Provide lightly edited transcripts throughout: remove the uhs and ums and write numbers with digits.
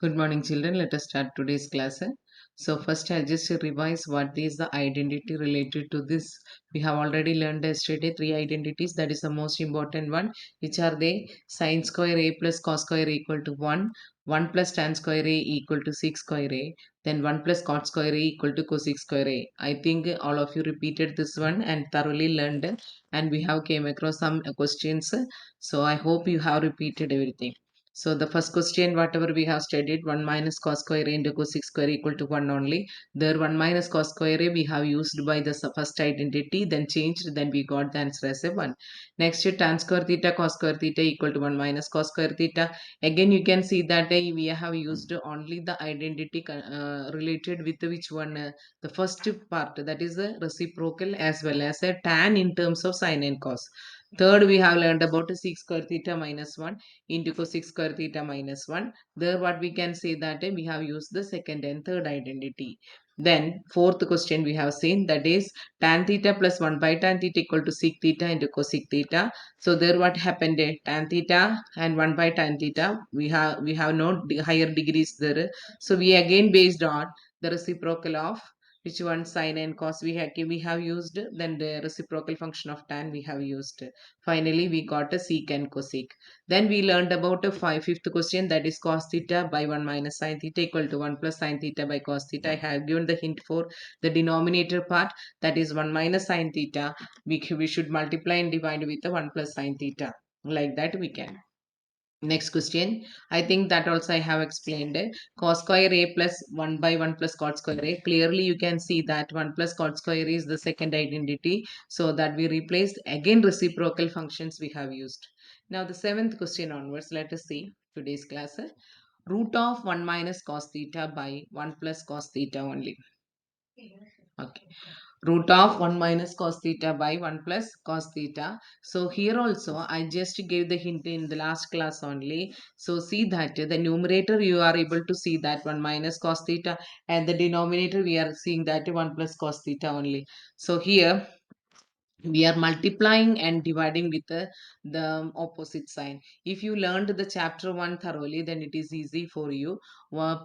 Good morning, children. Let us start today's class. So, first, I'll just revise what is the identity related to this. We have already learned yesterday three identities. That is the most important one. Which are they? Sin square a plus cos square a equal to 1 plus tan square a equal to sec square a, then 1 plus cot square a equal to cosec square a. I think all of you repeated this one and thoroughly learned, and we have came across some questions. So, I hope you have repeated everything. So the first question, whatever we have studied, 1 minus cos square a into cosec square equal to 1 only. There 1 minus cos square a we have used by the first identity, then changed, then we got the answer as a 1. Next, tan square theta cos square theta equal to 1 minus cos square theta. Again, you can see that we have used only the identity related with which one, the first part, that is a reciprocal as well as a tan in terms of sin and cos. Third, we have learned about sec square theta minus 1 into cosec square theta minus 1. There what we can say that we have used the second and third identity. Then fourth question we have seen, that is tan theta plus 1 by tan theta equal to sec theta into cosec theta. So there what happened, tan theta and 1 by tan theta, we have no higher degrees there. So we again based on the reciprocal of which one, sine and cos we have used, then the reciprocal function of tan we have used. Finally we got a sec and cosec. Then we learned about a fifth question, that is cos theta by 1 minus sin theta equal to 1 plus sin theta by cos theta. I have given the hint for the denominator part, that is 1 minus sin theta. We should multiply and divide with the 1 plus sin theta. Like that we can. Next question. I think that also I have explained it. Cos square a plus 1 by 1 plus cot square a. Clearly you can see that 1 plus cot square is the second identity. So that we replaced again reciprocal functions we have used. Now the seventh question onwards. Let us see today's class. Root of 1 minus cos theta by 1 plus cos theta only. Okay, root of 1 minus cos theta by 1 plus cos theta. So here also I just gave the hint in the last class only. So see that the numerator you are able to see that 1 minus cos theta, and the denominator we are seeing that 1 plus cos theta only. So here we are multiplying and dividing with the opposite sign. If you learned the chapter 1 thoroughly, then it is easy for you.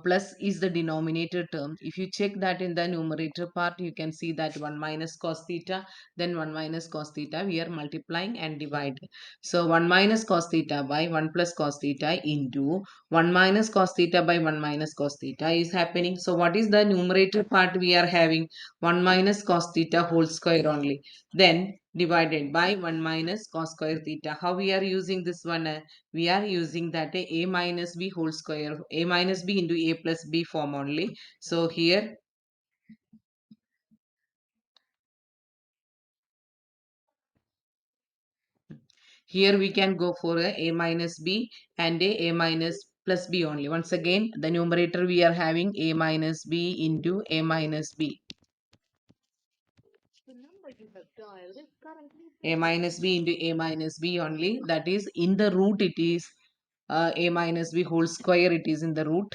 Plus is the denominator term. If you check that in the numerator part, you can see that 1 minus cos theta, then 1 minus cos theta, we are multiplying and dividing. So 1 minus cos theta by 1 plus cos theta into 1 minus cos theta by 1 minus cos theta is happening. So what is the numerator part we are having? 1 minus cos theta whole square only, then divided by 1 minus cos square theta. How we are using this one? We are using that a minus b whole square, a minus b into a plus b form only. So here we can go for a minus b and a minus plus b only. Once again, the numerator we are having a minus b into a minus b. A minus b into a minus b only. That is in the root it is a minus b whole square, it is in the root.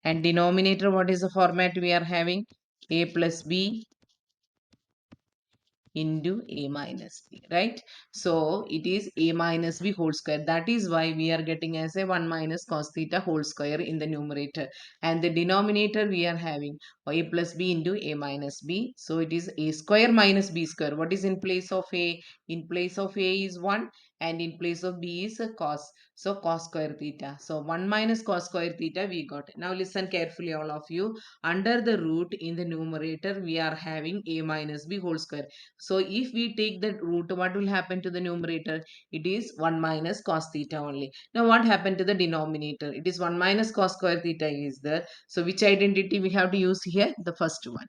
And denominator, what is the format we are having? A plus b into a minus b, right? So it is a minus b whole square. That is why we are getting as a 1 minus cos theta whole square in the numerator. And the denominator we are having a plus b into a minus b. So it is a square minus b square. What is in place of a? In place of a is 1, and in place of b is a cos. So cos square theta. So 1 minus cos square theta we got. Now listen carefully all of you. Under the root in the numerator we are having a minus b whole square. So if we take the root, what will happen to the numerator? It is 1 minus cos theta only. Now what happened to the denominator? It is 1 minus cos square theta is there. So which identity we have to use here? The first one.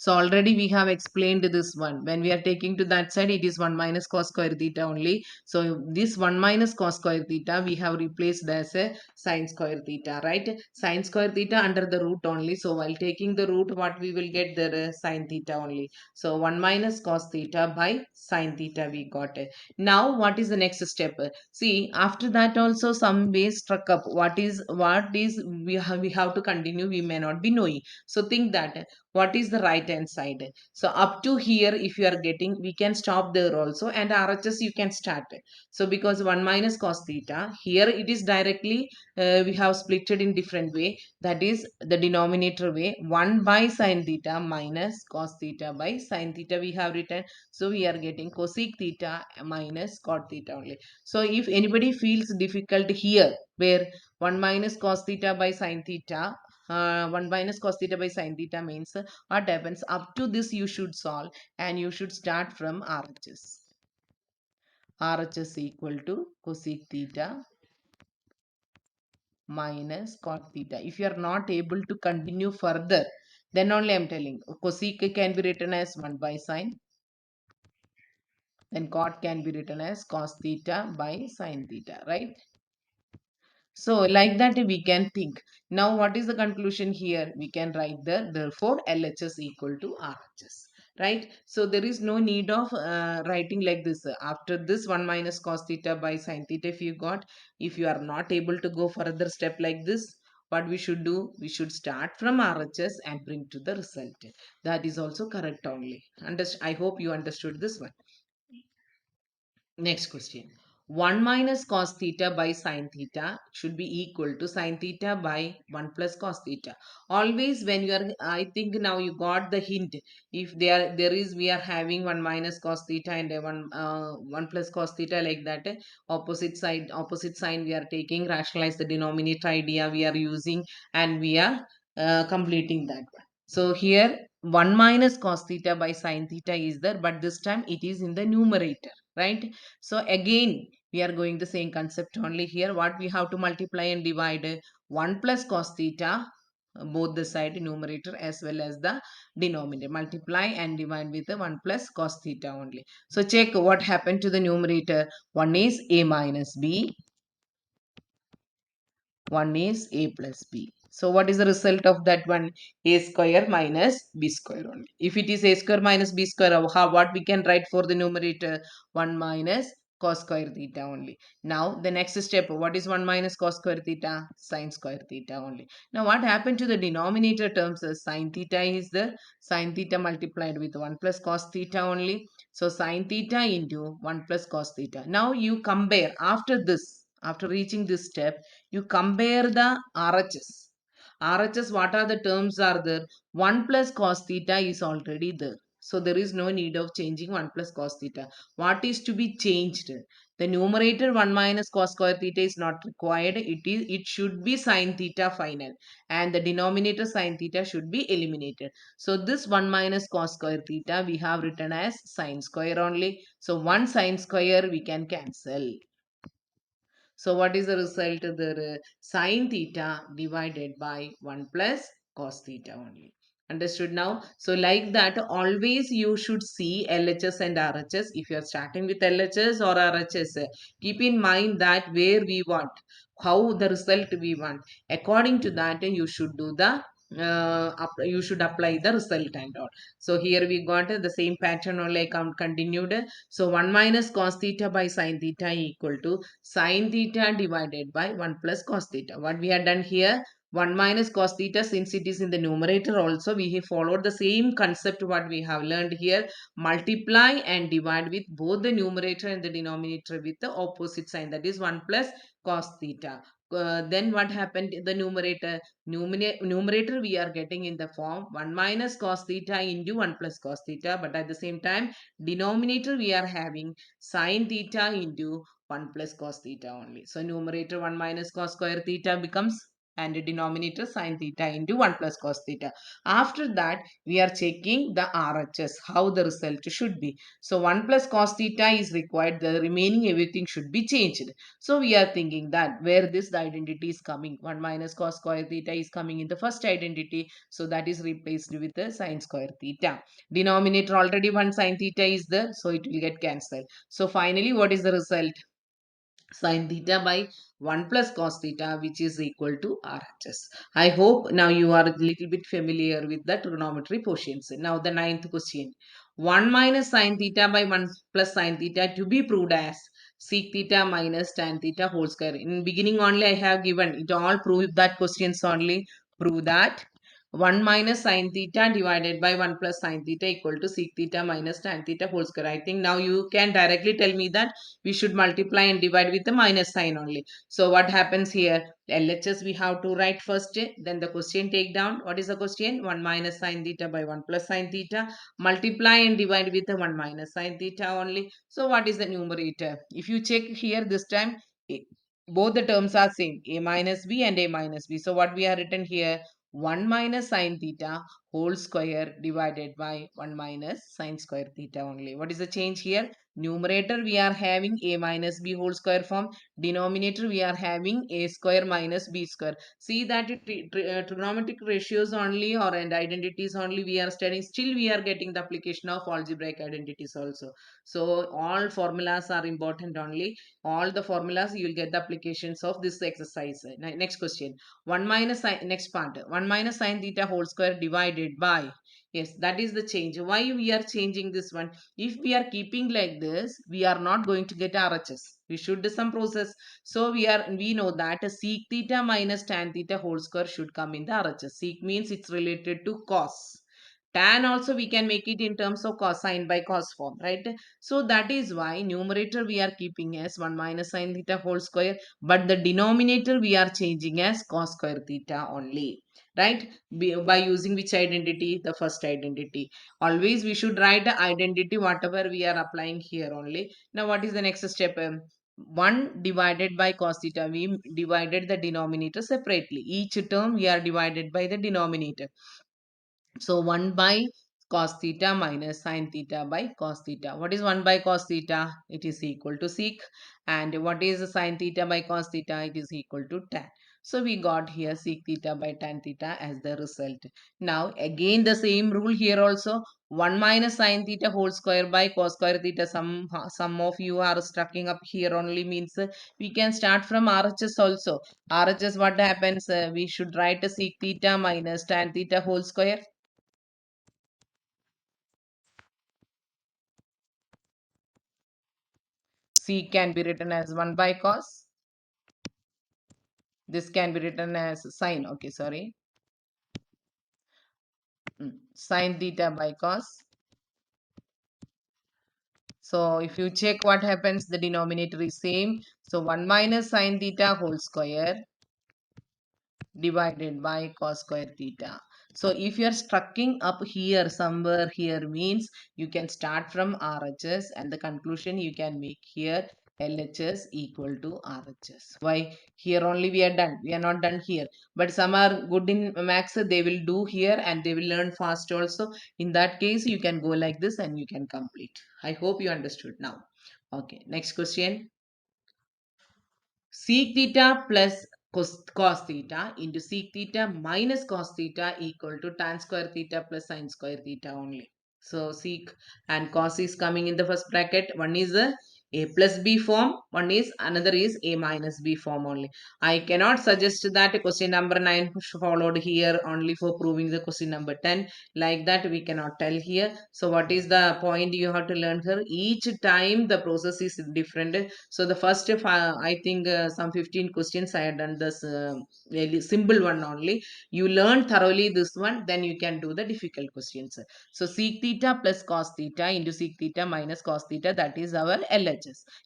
So already we have explained this one. When we are taking to that side, it is 1 minus cos square theta only. So this 1 minus cos square theta we have replaced as a sin square theta, right? Sin square theta under the root only. So while taking the root, what we will get the sin theta only. So 1 minus cos theta by sin theta we got it. Now what is the next step? See, after that also some way struck up. What is we have to continue, we may not be knowing. So think that what is the right hand side. So up to here, if you are getting, we can stop there also, and RHS you can start. So because 1 minus cos theta, here it is directly, we have split it in different way. That is the denominator way, 1 by sin theta minus cos theta by sin theta we have written. So we are getting cosec theta minus cot theta only. So if anybody feels difficult here, where 1 minus cos theta by sin theta, 1 minus cos theta by sin theta means, what happens up to this you should solve, and you should start from RHS. RHS equal to cosec theta minus cot theta. If you are not able to continue further, then only I am telling cosec can be written as 1 by sin, then cot can be written as cos theta by sin theta, right? So like that we can think. Now what is the conclusion here? We can write therefore LHS equal to RHS. Right? So there is no need of writing like this. After this 1 minus cos theta by sin theta, if you are not able to go further step like this, what we should do? We should start from RHS and bring to the result. That is also correct only. I hope you understood this one. Next question. 1 minus cos theta by sin theta should be equal to sin theta by 1 plus cos theta. Always when you are, I think now you got the hint. If we are having 1 minus cos theta and 1 plus cos theta like that, opposite sign we are taking, rationalize the denominator idea we are using, and we are completing that one. So here 1 minus cos theta by sin theta is there, but this time it is in the numerator, right? So again, we are going the same concept only here. What we have to multiply and divide? 1 plus cos theta, both the side numerator as well as the denominator. Multiply and divide with the 1 plus cos theta only. So check what happened to the numerator. One is a minus b, one is a plus b. So what is the result of that one? A square minus b square only. If it is a square minus b square, what we can write for the numerator? 1 minus cos square theta only. Now the next step, what is 1 minus cos square theta? Sin square theta only. Now what happened to the denominator terms? Sin theta is the sin theta multiplied with 1 plus cos theta only. So sin theta into 1 plus cos theta. Now you compare after this, after reaching this step, you compare the RHS. RHS, what are the terms are there? 1 plus cos theta is already there. So there is no need of changing 1 plus cos theta. What is to be changed? The numerator 1 minus cos square theta is not required. It should be sin theta final. And the denominator sin theta should be eliminated. So this 1 minus cos square theta we have written as sin square only. So 1 sin square we can cancel. So what is the result? The sine theta divided by 1 plus cos theta only. Understood now? So like that, always you should see LHS and RHS. If you are starting with LHS or RHS, keep in mind that where we want, how the result we want. According to that, you should do the you should apply the result and all. So here we got the same pattern only continued. So 1 minus cos theta by sin theta equal to sin theta divided by 1 plus cos theta. What we had done here, 1 minus cos theta, since it is in the numerator also, we have followed the same concept what we have learned here. Multiply and divide with both the numerator and the denominator with the opposite sign, that is 1 plus cos theta. Then what happened in the numerator? Numerator we are getting in the form 1 minus cos theta into 1 plus cos theta, but at the same time denominator we are having sin theta into 1 plus cos theta only. So numerator 1 minus cos square theta becomes, and the denominator sin theta into 1 plus cos theta. After that we are checking the RHS, how the result should be. So 1 plus cos theta is required, the remaining everything should be changed. So we are thinking that where this the identity is coming, 1 minus cos square theta is coming in the first identity, so that is replaced with the sin square theta. Denominator already 1 sin theta is there, so it will get cancelled. So finally what is the result? Sin theta by 1 plus cos theta, which is equal to RHS. I hope now you are a little bit familiar with the trigonometry portions. Now the ninth question. 1 minus sin theta by 1 plus sin theta to be proved as sec theta minus tan theta whole square. In beginning only I have given it all, prove that questions only. Prove that 1 minus sine theta divided by 1 plus sine theta equal to sec theta minus tan theta whole square. I think now you can directly tell me that we should multiply and divide with the minus sign only. So what happens here? LHS we have to write first, then the question take down. What is the question? 1 minus sine theta by 1 plus sine theta. Multiply and divide with the 1 minus sine theta only. So what is the numerator? If you check here this time, both the terms are same, a minus b and a minus b. So what we have written here? 1 minus sine theta whole square divided by 1 minus sine square theta only. What is the change here? Numerator we are having a minus b whole square form. Denominator we are having a square minus b square. See that trigonometric ratios only or and identities only we are studying. Still we are getting the application of algebraic identities also. So all formulas are important only. All the formulas you will get the applications of this exercise. Next question. 1 minus sine, next part, 1 minus sine theta whole square divided by, yes, that is the change. Why we are changing this one? If we are keeping like this, we are not going to get RHS. We should do some process. So we know that a sec theta minus tan theta whole square should come in the RHS. Sec means it's related to cos. Tan also we can make it in terms of cosine by cos form, right? So that is why numerator we are keeping as 1 minus sine theta whole square, but the denominator we are changing as cos square theta only, right? By using which identity? The first identity. Always we should write the identity whatever we are applying here only. Now what is the next step? 1 divided by cos theta, we divided the denominator separately. Each term we are divided by the denominator. So 1 by cos theta minus sin theta by cos theta. What is 1 by cos theta? It is equal to sec. And what is sin theta by cos theta? It is equal to tan. So we got here sec theta by tan theta as the result. Now again the same rule here also. 1 minus sin theta whole square by cos square theta. Some of you are stucking up here only means we can start from RHS also. RHS what happens? We should write a sec theta minus tan theta whole square. C can be written as 1 by cos. This can be written as sine. Okay, sorry. Sine theta by cos. So if you check what happens, the denominator is same. So 1 minus sine theta whole square divided by cos square theta. So if you are strucking up here somewhere here means you can start from RHS and the conclusion you can make here LHS equal to RHS. Why? Here only we are done. We are not done here. But some are good in max. They will do here and they will learn fast also. In that case, you can go like this and you can complete. I hope you understood now. Okay. Next question. Sec theta plus cos theta into sec theta minus cos theta equal to tan square theta plus sin square theta only. So sec and cos is coming in the first bracket. One is a plus b form, one is another is a minus b form only. I cannot suggest that question number 9 followed here only for proving the question number 10. Like that we cannot tell here. So what is the point you have to learn here? Each time the process is different. So the first I think some 15 questions I had done this really simple one only. You learn thoroughly this one, then you can do the difficult questions. So sec theta plus cos theta into sec theta minus cos theta, that is our LHS.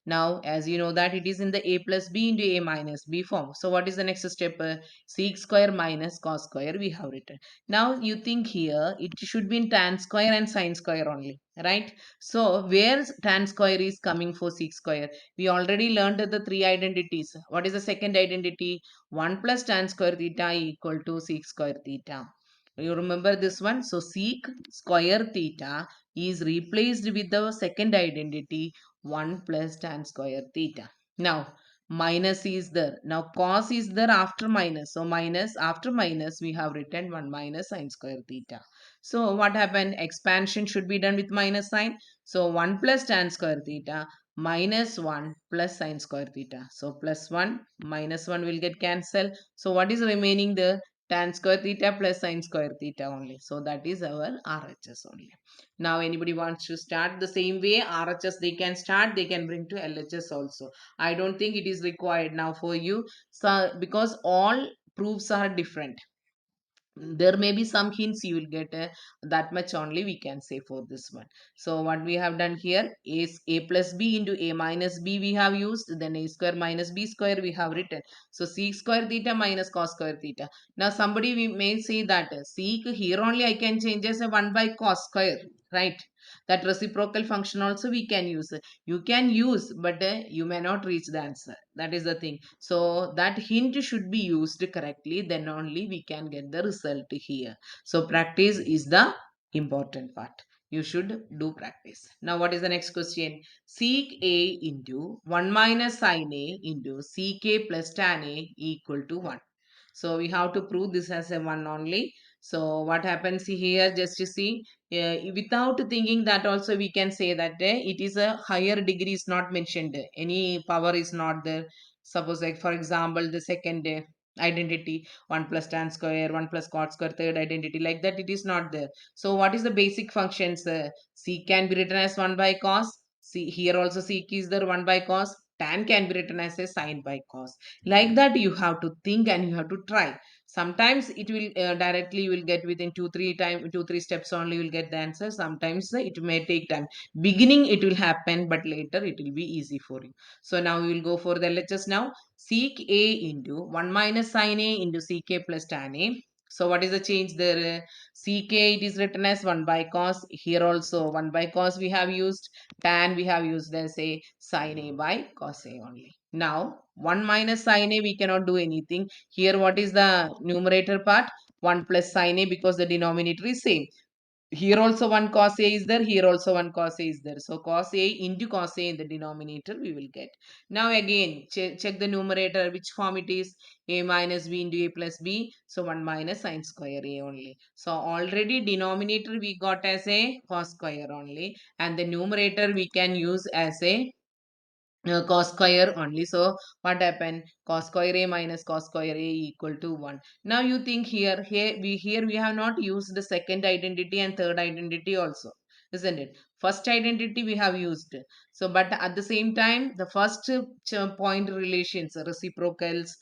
Now as you know that it is in the a plus b into a minus b form. So what is the next step? Sec square minus cos square we have written. Now you think here it should be in tan square and sin square only, right? So where tan square is coming for sec square? We already learned the three identities. What is the second identity? 1 plus tan square theta equal to sec square theta. You remember this one? So sec square theta is replaced with the second identity 1 plus tan square theta. Now minus is there. Now cos is there after minus. So minus after minus we have written 1 minus sin square theta. So what happened? Expansion should be done with minus sign. So 1 plus tan square theta minus 1 plus sin square theta. So plus 1 minus 1 will get cancelled. So what is remaining there? Tan square theta plus sin square theta only. So that is our RHS only. Now anybody wants to start the same way, RHS they can start, they can bring to LHS also. I don't think it is required now for you. So because all proofs are different. There may be some hints you will get, that much only we can say for this one. So what we have done here is a plus b into a minus b we have used, then a square minus b square we have written. So sec square theta minus cos square theta. Now somebody we may say that sec here only I can change as a 1 by cos square, right? That reciprocal function also we can use. You can use, but you may not reach the answer. That is the thing. So that hint should be used correctly, then only we can get the result here. So practice is the important part. You should do practice. Now what is the next question? Sec a into 1 minus sin a into sec a plus tan a equal to 1. So we have to prove this as a 1 only. So what happens here, just to see, without thinking that also we can say that it is a higher degree is not mentioned, any power is not there. Suppose like for example the second identity, 1 plus tan square, 1 plus cot square, third identity, like that it is not there. So what is the basic functions? C can be written as 1 by cos. See here also sec is there, 1 by cos. Tan can be written as a sin by cos. Like that you have to think and you have to try. Sometimes it will directly you will get within 2 3 steps only you will get the answer. Sometimes it may take time. Beginning it will happen, but later it will be easy for you. So now we will go for the LHS now. Sec a into 1 minus sin a into sec a plus tan a. So what is the change there? Sec a it is written as 1 by cos. Here also 1 by cos we have used. Tan we have used as a sin a by cos a only. Now 1 minus sin a we cannot do anything. Here what is the numerator part? 1 plus sin a, because the denominator is same. Here also one cos a is there, here also one cos a is there. So cos a into cos a in the denominator we will get. Now again check the numerator, which form it is. A minus b into a plus b. So 1 minus sin square a only. So already denominator we got as a cos square only, and the numerator we can use as a cos square only. So what happened? Cos square a minus cos square a equal to 1. Now you think here we have not used the second identity and third identity also, isn't it? First identity we have used. So but at the same time the first point relations, reciprocals,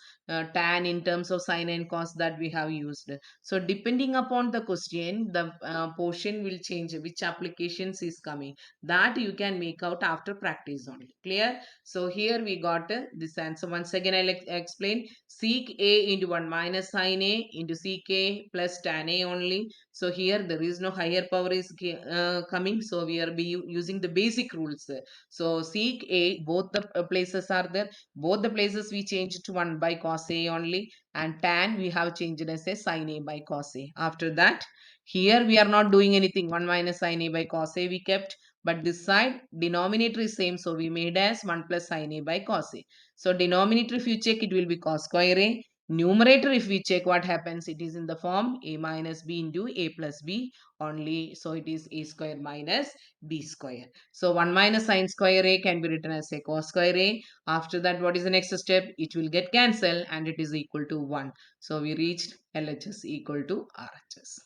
tan in terms of sine and cos, that we have used. So depending upon the question, the portion will change, which applications is coming, that you can make out after practice only. Clear? So here we got this answer. Once again I'll explain. Sec a into 1 minus sin a into sec a plus tan a only. So here there is no higher power is coming, so we are using the basic rules. So sec a, both the places are there, both the places we changed to 1 by cos a only, and tan we have changed as a sin a by cos a. After that, here we are not doing anything. 1 minus sin a by cos a we kept, but this side denominator is same, so we made as 1 plus sin a by cos a. So denominator if you check, it will be cos square a. Numerator if we check, what happens, it is in the form a minus b into a plus b only. So it is a square minus b square. So 1 minus sin square a can be written as a cos square a. After that, what is the next step? It will get cancelled and it is equal to 1. So we reached LHS equal to RHS.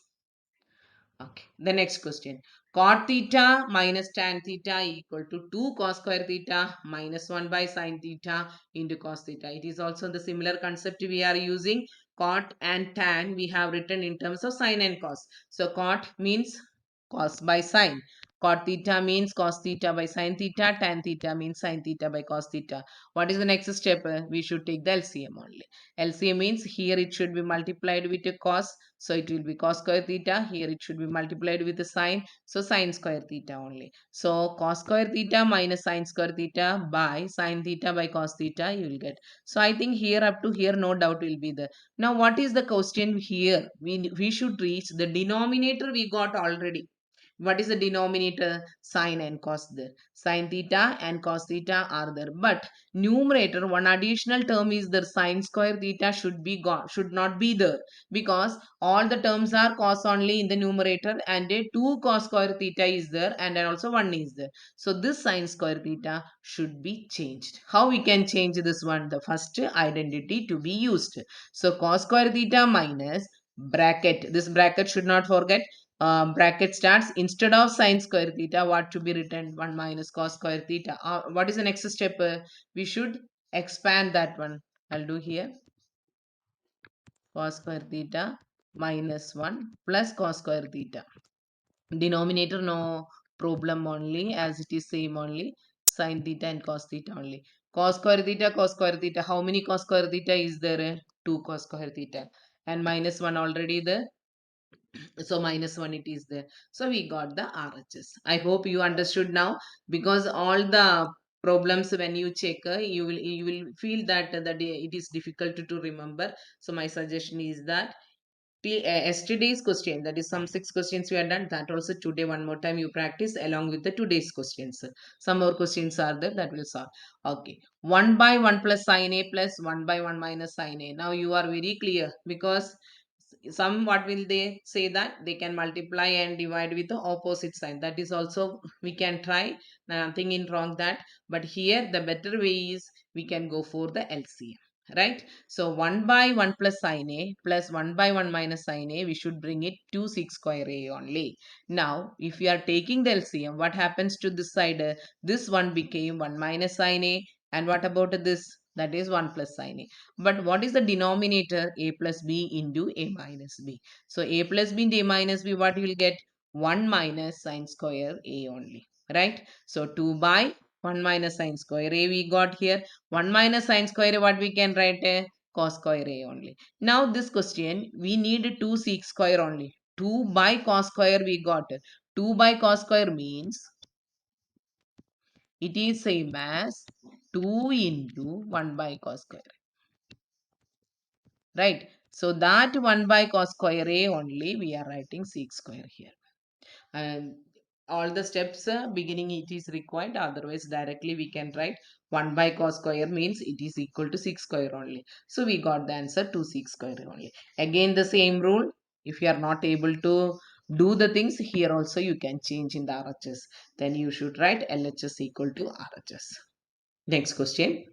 Okay, the next question. Cot theta minus tan theta equal to 2 cos square theta minus 1 by sin theta into cos theta. It is also the similar concept we are using. Cot and tan we have written in terms of sin and cos. So cot means cos by sin. Cot theta means cos theta by sin theta. Tan theta means sin theta by cos theta. What is the next step? We should take the LCM only. LCM means here it should be multiplied with a cos, so it will be cos square theta. Here it should be multiplied with the sine. So sine square theta only. So cos square theta minus sine square theta by sine theta by cos theta you will get. So I think here up to here no doubt will be there. Now what is the question here? We should reach the denominator we got already. What is the denominator? Sine and cos there. Sine theta and cos theta are there. But numerator, one additional term is there. Sine square theta should be gone, should not be there, because all the terms are cos only in the numerator, and a 2 cos square theta is there, and then also 1 is there. So this sine square theta should be changed. How we can change this one? The first identity to be used. So cos square theta minus bracket. This bracket should not forget. Bracket starts, instead of sine square theta, what to be written? 1 minus cos square theta. What is the next step? We should expand that one. I'll do here cos square theta minus 1 plus cos square theta. Denominator no problem only, as it is same only, sin theta and cos theta only. Cos square theta, cos square theta. How many cos square theta is there? 2 cos square theta. And minus 1 already there. So minus 1 it is there. So we got the RHS. I hope you understood now, because all the problems when you check, you will feel that it is difficult to remember. So my suggestion is that yesterday's question, that is some 6 questions we are done, that also today one more time you practice along with the today's questions. Some more questions are there that will solve. Okay, 1 by 1 plus sin a plus 1 by 1 minus sin a. Now you are very clear, because some, what will they say, that they can multiply and divide with the opposite sign. That is also we can try, nothing in wrong that. But here the better way is we can go for the LCM, right? So 1 by 1 plus sin a plus 1 by 1 minus sin a, we should bring it to 6 square a only. Now, if we are taking the LCM, what happens to this side? This one became 1 minus sin a. And what about this? That is 1 plus sin a. But what is the denominator? A plus b into a minus b. So a plus b into a minus b, what you will get? 1 minus sin square a only, right? So 2 by 1 minus sin square a we got here. 1 minus sin square a, what we can write? Cos square a only. Now this question, we need 2 sec square only. 2 by cos square we got. 2 by cos square means it is same as 2 into 1 by cos square, right? So that 1 by cos square a only we are writing sec square here. And all the steps beginning it is required, otherwise directly we can write 1 by cos square means it is equal to 6 square only. So we got the answer to 6 square only. Again the same rule, if you are not able to do the things here, also you can change in the RHS, then you should write LHS equal to RHS. Next question.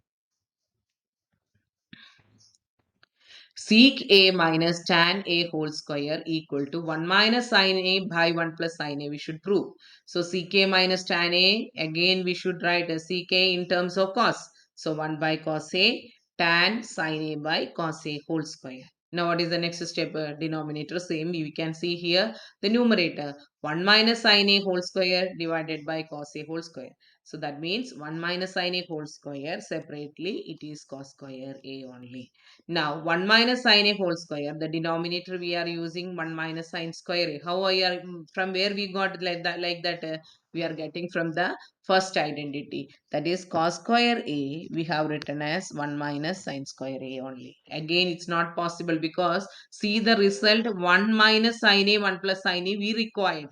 Sec a minus tan a whole square equal to 1 minus sin a by 1 plus sin a, we should prove. So sec a minus tan a, again we should write a sec a in terms of cos. So 1 by cos a tan sin a by cos a whole square. Now what is the next step? Denominator same, we can see here the numerator 1 minus sin a whole square divided by cos a whole square. So that means 1 minus sin a whole square, separately it is cos square a only. Now 1 minus sin a whole square, the denominator we are using 1 minus sin square a. How I are, from where we got like that, we are getting from the first identity, that is cos square a, we have written as 1 minus sin square a only. Again it's not possible, because see the result, 1 minus sin a 1 plus sin a we required,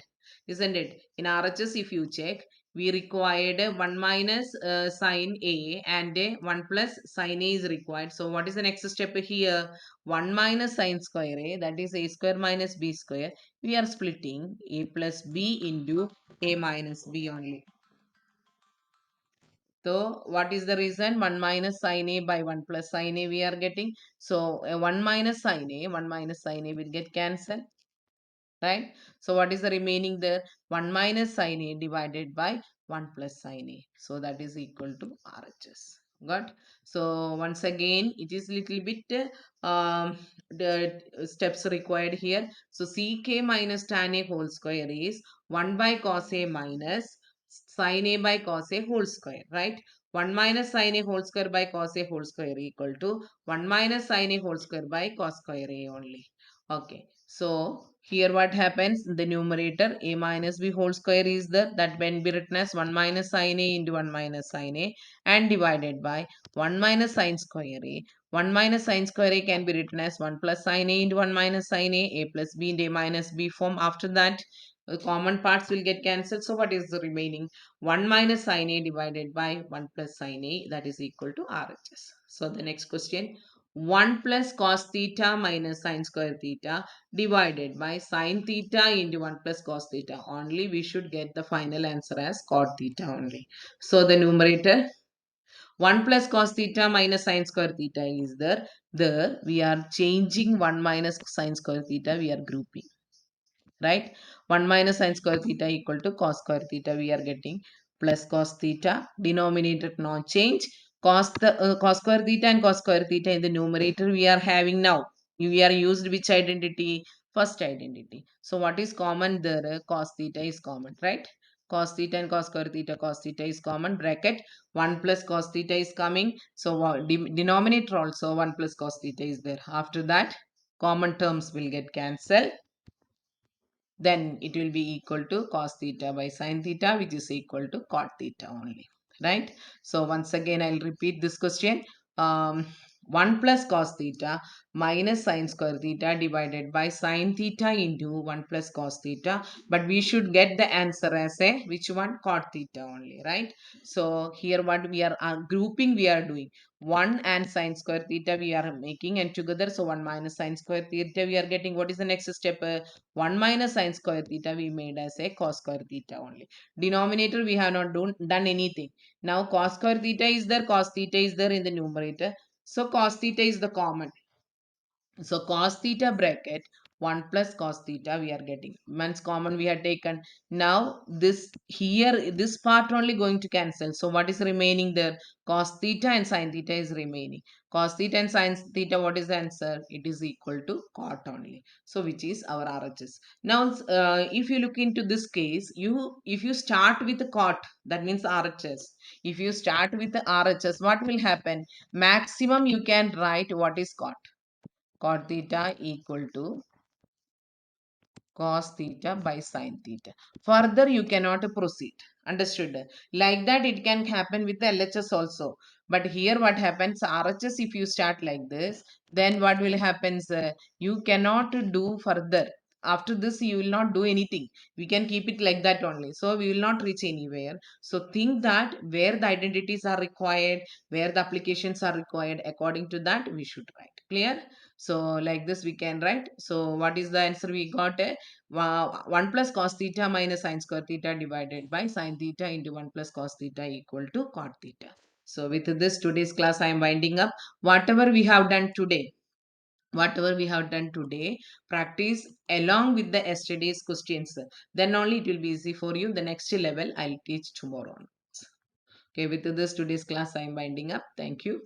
isn't it? In RHS if you check, we required 1 minus sin a, and 1 plus sin a is required. So what is the next step here? 1 minus sin square a, that is a square minus b square. We are splitting a plus b into a minus b only. So what is the reason? 1 minus sin a by 1 plus sin a we are getting. So 1 minus sin a, 1 minus sin a will get cancelled, right? So what is the remaining there? 1 minus sin a divided by 1 plus sin a. So that is equal to RHS. Got? So once again, it is little bit the steps required here. So ck minus tan a whole square is 1 by cos a minus sin a by cos a whole square, right? 1 minus sin a whole square by cos a whole square equal to 1 minus sin a whole square by cos square a only. Okay, so here what happens? The numerator a minus b whole square is there, that when be written as 1 minus sin a into 1 minus sin a, and divided by 1 minus sin square a. 1 minus sin square a can be written as 1 plus sin a into 1 minus sin a plus b into a minus b form. After that, the common parts will get cancelled. So what is the remaining? 1 minus sin a divided by 1 plus sin a, that is equal to RHS. So the next question, 1 plus cos theta minus sin square theta divided by sin theta into 1 plus cos theta only, we should get the final answer as cot theta only. So the numerator 1 plus cos theta minus sin square theta is there. There we are changing 1 minus sin square theta, we are grouping, right? 1 minus sin square theta equal to cos square theta, we are getting plus cos theta, denominator not change. Cos square theta and cos square theta in the numerator we are having now. We are used which identity? First identity. So what is common there? Cos theta is common, right? Cos theta and cos theta is common. Bracket 1 plus cos theta is coming. So denominator also 1 plus cos theta is there. After that, common terms will get cancelled. Then it will be equal to cos theta by sin theta, which is equal to cot theta only, right? So once again, I'll repeat this question. um, 1 plus cos theta minus sin square theta divided by sin theta into 1 plus cos theta, but we should get the answer as a which one, cot theta only, right? So here what we are grouping, we are doing 1 and sin square theta we are making, and together, so 1 minus sin square theta we are getting. What is the next step? 1 minus sin square theta we made as a cos square theta only. Denominator we have not done anything. Now cos square theta is there, cos theta is there in the numerator. So cos theta is the common. So cos theta bracket 1 plus cos theta we are getting. Means common we have taken. Now this here, this part only going to cancel. So what is remaining there? Cos theta and sin theta is remaining. Cos theta and sin theta, what is the answer? It is equal to cot only. So which is our RHS. Now if you look into this case, if you start with cot, that means RHS. If you start with the RHS, what will happen? Maximum you can write what is cot. Cot theta equal to cos theta by sin theta. Further, you cannot proceed. Understood? Like that, it can happen with the LHS also. But here, what happens? RHS, if you start like this, then what will happen? You cannot do further. After this, you will not do anything. We can keep it like that only. So, we will not reach anywhere. So, think that where the identities are required, where the applications are required, according to that, we should write. Clear? So, like this, we can write. So, what is the answer we got? 1 plus cos theta minus sin square theta divided by sin theta into 1 plus cos theta equal to cot theta. So with this today's class I am winding up. Whatever we have done today, practice along with the yesterday's questions. Then only it will be easy for you. The next level I'll teach tomorrow. Okay, with this today's class I am winding up. Thank you.